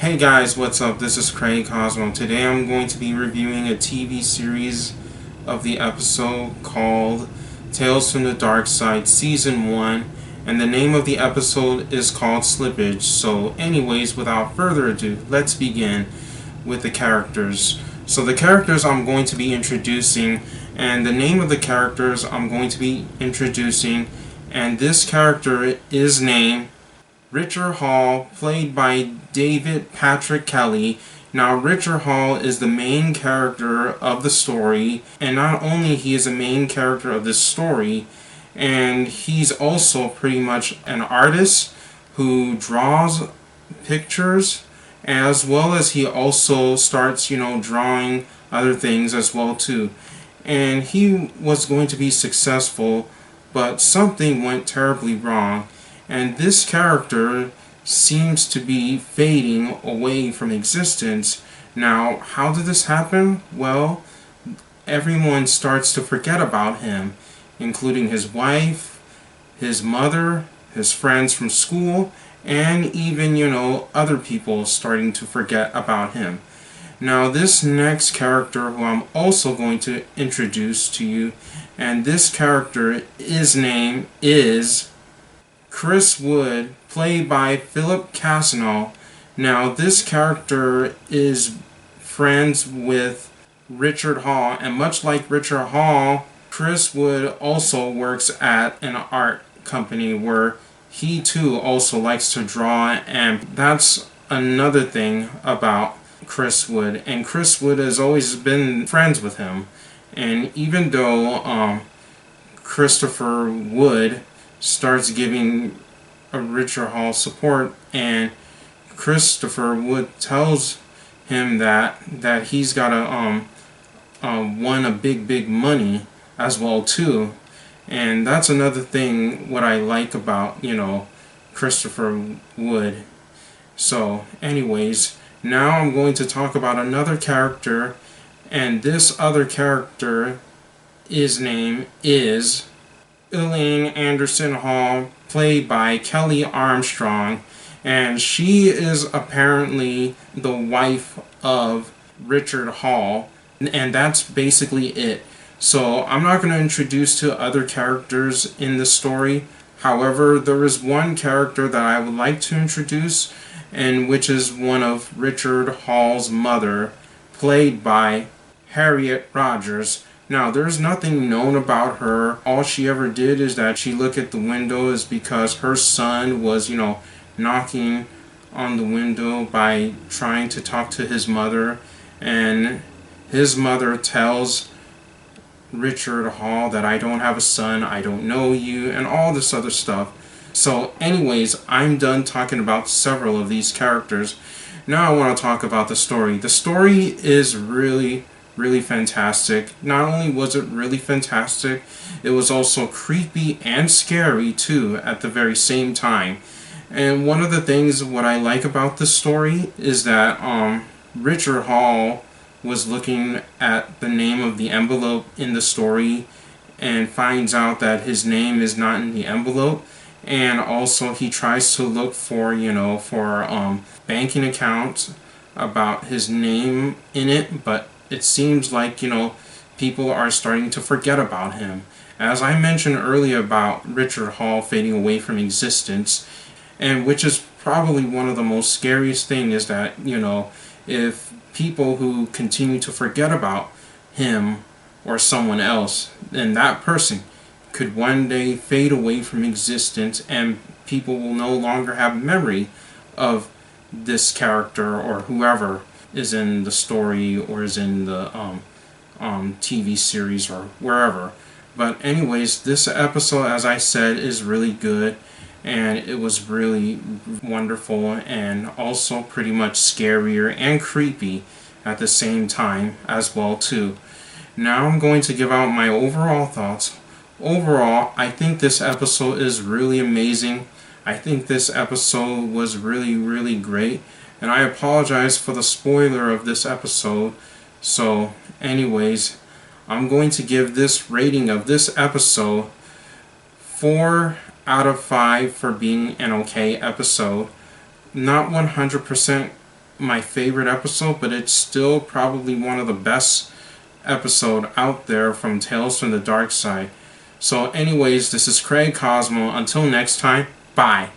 Hey guys, what's up? This is Craig Cosmo. Today I'm going to be reviewing a TV series of the episode called Tales from the Darkside Season 1, and the name of the episode is called Slippage. So anyways, without further ado, let's begin with the characters. So the characters I'm going to be introducing, and the name of the characters I'm going to be introducing, and this character is named Richard Hall, played by David Patrick Kelly. Now, Richard Hall is the main character of the story, and not only he is the main character of this story, and he's also pretty much an artist who draws pictures, as well as he also starts, drawing other things as well too. And he was going to be successful, but something went terribly wrong. And this character seems to be fading away from existence. Now, how did this happen? Well, everyone starts to forget about him, including his wife, his mother, his friends from school, and even, other people starting to forget about him. Now, this next character who I'm also going to introduce to you, and this character, his name is Chris Wood, played by Philip Casino. Now, this character is friends with Richard Hall, and much like Richard Hall, Chris Wood also works at an art company where he too also likes to draw, and that's another thing about Chris Wood. And Chris Wood has always been friends with him, and even though Christopher Wood starts giving Richard Hall support, and Christopher Wood tells him that he's got to won a big money as well too. And that's another thing what I like about Christopher Wood. So anyways, now I'm going to talk about another character, and this other character, his name is Elaine Anderson Hall, played by Kelly Armstrong, and she is apparently the wife of Richard Hall, and that's basically it. So I'm not going to introduce to other characters in the story. However, there is one character that I would like to introduce, and which is one of Richard Hall's mother, played by Harriet Rogers. Now, there's nothing known about her. All she ever did is that she looked at the window is because her son was, knocking on the window by trying to talk to his mother. And his mother tells Richard Hall that I don't have a son, I don't know you, and all this other stuff. So anyways, I'm done talking about several of these characters. Now I want to talk about the story. The story is really fantastic. Not only was it really fantastic, it was also creepy and scary too at the very same time. And one of the things what I like about this story is that Richard Hall was looking at the name of the envelope in the story and finds out that his name is not in the envelope. And also he tries to look for banking accounts about his name in it, but it seems like, people are starting to forget about him. As I mentioned earlier about Richard Hall fading away from existence, and which is probably one of the most scariest things is that, if people who continue to forget about him or someone else, then that person could one day fade away from existence, and people will no longer have memory of this character or whoever is in the story or is in the TV series or wherever. But anyways, this episode, as I said, is really good, and it was really wonderful and also pretty much scarier and creepy at the same time as well too. Now I'm going to give out my overall thoughts. Overall, I think this episode is really amazing. I think this episode was really great. And I apologize for the spoiler of this episode. So, anyways, I'm going to give this rating of this episode 4 out of 5 for being an okay episode. Not 100% my favorite episode, but it's still probably one of the best episode out there from Tales from the Dark Side. So anyways, this is Craig Cosmo. Until next time, bye.